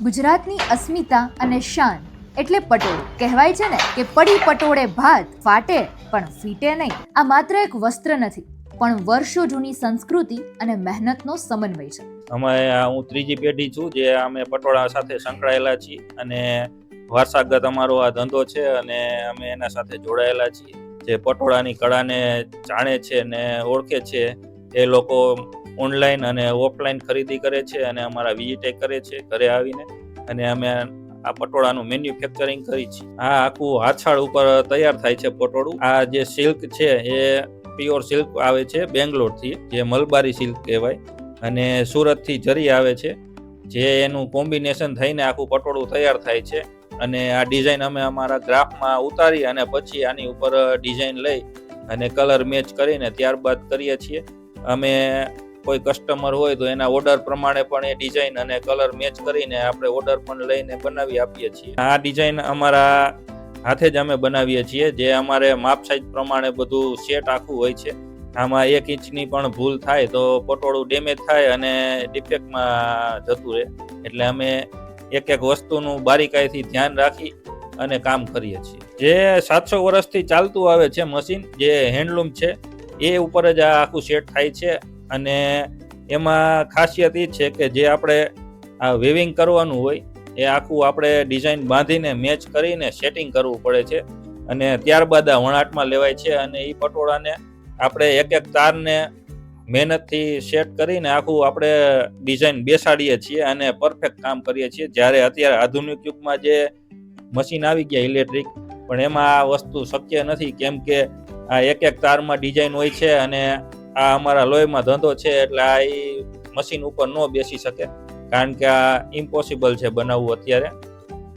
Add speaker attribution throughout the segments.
Speaker 1: ગુજરાતની અસ્મિતા અને શાન એટલે પટોળું. કહેવાય છે ને કે પડી પટોળે ભાત ફાટે પણ ફીટે નહીં. આ માત્ર એક વસ્ત્ર નથી, પણ વર્ષો જૂની સંસ્કૃતિ અને મહેનતનો સમન્વય છે.
Speaker 2: હું ત્રીજી પેઢી છું જે અમે પટોળા સાથે સંકળાયેલા છીએ અને વારસાગત અમારો આ ધંધો છે અને અમે એના સાથે જોડાયેલા છીએ. જે પટોળાની કળાને જાણે છે ને ઓળખે છે એ લોકો ઓનલાઈન અને ઓફલાઈન ખરીદી કરે છે અને અમારા વિઝિટ કરે છે ઘરે આવીને, અને અમે આ પટોળાનું મેન્યુફેક્ચરિંગ કરી છે. આ આખું હાથશાળ ઉપર તૈયાર થાય છે પટોળું. આ જે સિલ્ક છે એ પ્યોર સિલ્ક આવે છે બેંગ્લોરથી, જે મલબારી સિલ્ક કહેવાય, અને સુરતથી જરી આવે છે, જે એનું કોમ્બિનેશન થઈને આખું પટોળું તૈયાર થાય છે. અને આ ડિઝાઇન અમે અમારા ગ્રાફમાં ઉતારી અને પછી આની ઉપર ડિઝાઇન લઈ અને કલર મેચ કરીને ત્યારબાદ કરીએ છીએ. અમે કોઈ કસ્ટમર હોય તો એના ઓર્ડર પ્રમાણે પણ એ ડિઝાઇન અને કલર મેચ કરીને આપણે ઓર્ડર પણ લઈને બનાવી આપીએ છીએ. આ ડિઝાઇન અમારા હાથે જ અમે બનાવીએ છીએ, જે અમારે માપ સાઈઝ પ્રમાણે બધું સેટ આખું હોય છે. આમાં 1 ઇંચની પણ ભૂલ થાય તો પટોળું ડેમેજ થાય અને ડિફેક્ટમાં જતું રહે. એટલે અમે એક એક વસ્તુનું બારીકાઈથી ધ્યાન રાખી અને કામ કરીએ છીએ. જે 700 વર્ષથી ચાલતું આવે છે મશીન, જે હેન્ડલૂમ છે, એ ઉપર જ આ આખું સેટ થાય છે. અને એમાં ખાસિયત એ છે કે જે આપણે આ વેવિંગ કરવાનું હોય એ આખું આપણે ડિઝાઇન બાંધીને મેચ કરીને સેટિંગ કરવું પડે છે, અને ત્યારબાદ આ વણાટમાં લેવાય છે. અને એ પટોળાને આપણે એક એક તારને મહેનતથી સેટ કરીને આખું આપણે ડિઝાઇન બેસાડીએ છીએ અને પરફેક્ટ કામ કરીએ છીએ. જ્યારે અત્યારે આધુનિક યુગમાં જે મશીન આવી ગયા ઇલેક્ટ્રિક, પણ એમાં આ વસ્તુ શક્ય નથી, કેમ કે આ એક એક તારમાં ડિઝાઇન હોય છે અને આ અમારા લોહીમાં ધંધો છે, એટલે આ મશીન ઉપર ન બેસી શકે, કારણ કે આ ઇમ્પોસિબલ છે બનાવવું. અત્યારે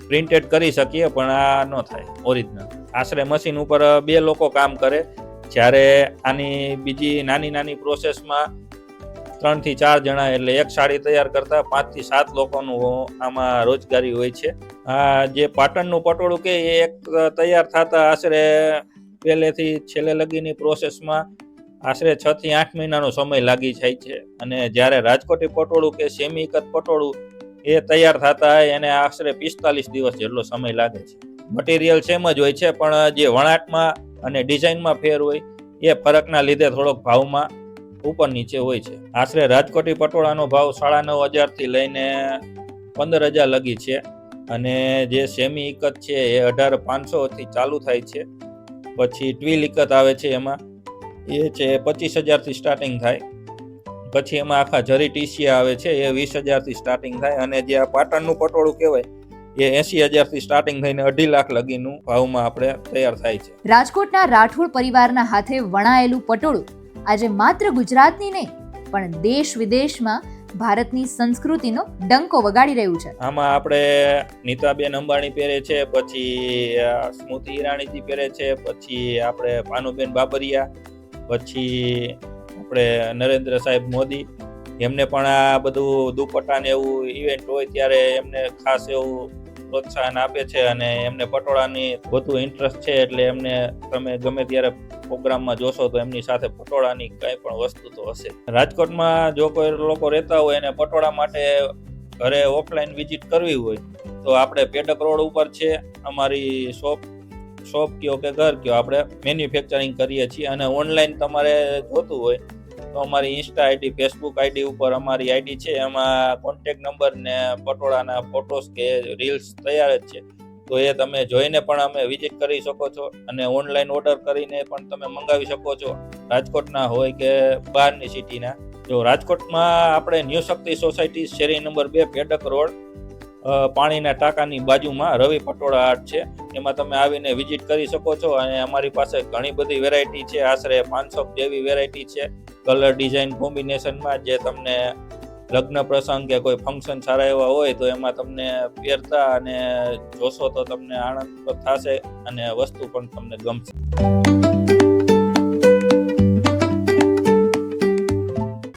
Speaker 2: પ્રિન્ટેડ કરી શકીએ પણ આ ન થાય ઓરિજિનલ. આશરે મશીન ઉપર 2 લોકો કામ કરે, જ્યારે આની બીજી નાની નાની પ્રોસેસમાં 3 થી 4 જણા, એટલે એક સાડી તૈયાર કરતા 5 થી 7 લોકોનું આમાં રોજગારી હોય છે. આ જે પાટણનું પટોળું કે એ એક તૈયાર થતા આશરે પહેલેથી છેલ્લે લગીની પ્રોસેસમાં આશરે 6 થી 8 મહિનાનો સમય લાગી જાય છે. અને જ્યારે રાજકોટી પટોળું કે સેમી કટ પટોળું એ તૈયાર થતા એને આશરે 45 દિવસ જેટલો સમય લાગે છે. મટીરિયલ સેમ જ હોય છે, પણ જે વણાટમાં અને ડિઝાઇનમાં ફેર હોય એ ફરકના લીધે થોડોક ભાવમાં ઉપર નીચે હોય છે. આશરે રાજકોટી પટોળાનો ભાવ 9,500 થી લઈને 15,000 લગી છે, અને જે સેમી ઇકત છે એ 18,500 થી ચાલુ થાય છે. પછી ટ્વિલ ઇકત આવે છે, એમાં એ છે 25,000 થી સ્ટાર્ટિંગ થાય. પછી એમાં આખા જરી ટીસિયા આવે છે, એ 20,000 થી સ્ટાર્ટિંગ થાય. અને જે આ પાટણનું પટોળું કહેવાય એ 80,000 થી સ્ટાર્ટિંગ થઈને 2.5 લાખ લગીનું ભાવમાં આપણે તૈયાર થાય છે.
Speaker 1: રાજકોટના રાઠોડ પરિવારના હાથે વણાયેલું પટોળું આજે માત્ર ગુજરાતની નહીં, પણ દેશ વિદેશમાં ભારતની સંસ્કૃતિનો ડંકો વગાડી રહ્યું છે.
Speaker 2: આમાં આપણે નીતાબેન અંબાણી પહેરે છે, પછી સ્મૃતિ ઈરાણીજી પહેરે છે, પછી આપણે ભાનુબેન બાબરિયા, પછી આપણે નરેન્દ્ર સાહેબ મોદી, એમને પણ આ બધું દુપટ્ટા ને એવું ઇવેન્ટ હોય ત્યારે એમને ખાસ એવું પ્રોત્સાહન આપે છે, અને એમને પટોળાની વધુ ઇન્ટરેસ્ટ છે. એટલે એમને તમે ગમે ત્યારે પ્રોગ્રામમાં જોશો તો એમની સાથે પટોળાની કંઈ પણ વસ્તુ તો હશે. રાજકોટમાં જો કોઈ લોકો રહેતા હોય અને પટોળા માટે ઘરે ઓફલાઈન વિઝિટ કરવી હોય તો આપણે પેડક રોડ ઉપર છે અમારી શોપ કયો કે ઘર કયો, આપણે મેન્યુફેક્ચરિંગ કરીએ છીએ. અને ઓનલાઈન તમારે જોતું હોય તો અમારી ઇન્સ્ટા આઈડી, ફેસબુક આઈડી ઉપર અમારી આઈડી છે, એમાં કોન્ટેક્ટ નંબર ને પટોળાના ફોટોસ કે રીલ્સ તૈયાર જ છે. તો એ તમે જોઈને પણ અમે વિઝિટ કરી શકો છો, અને ઓનલાઈન ઓર્ડર કરીને પણ તમે મંગાવી શકો છો, રાજકોટના હોય કે બહારની સિટીના. જો રાજકોટમાં આપણે ન્યૂ શક્તિ સોસાયટી, શેરી નંબર 2, પેડક રોડ, પાણીના ટાંકાની બાજુમાં રવિ પટોળા આર્ટ છે, એમાં તમે આવીને વિઝિટ કરી શકો છો. અને અમારી પાસે ઘણી બધી વેરાયટી છે, આશરે 500 જેવી વેરાયટી છે કલર ડિઝાઇન કોમ્બિનેશનમાં, જે તમને લગ્ન પ્રસંગ કે કોઈ ફંક્શન સારા એવા હોય તો એમાં તમને પહેરતા અને જોશો તો તમને આનંદ થશે અને વસ્તુ પણ તમને ગમશે.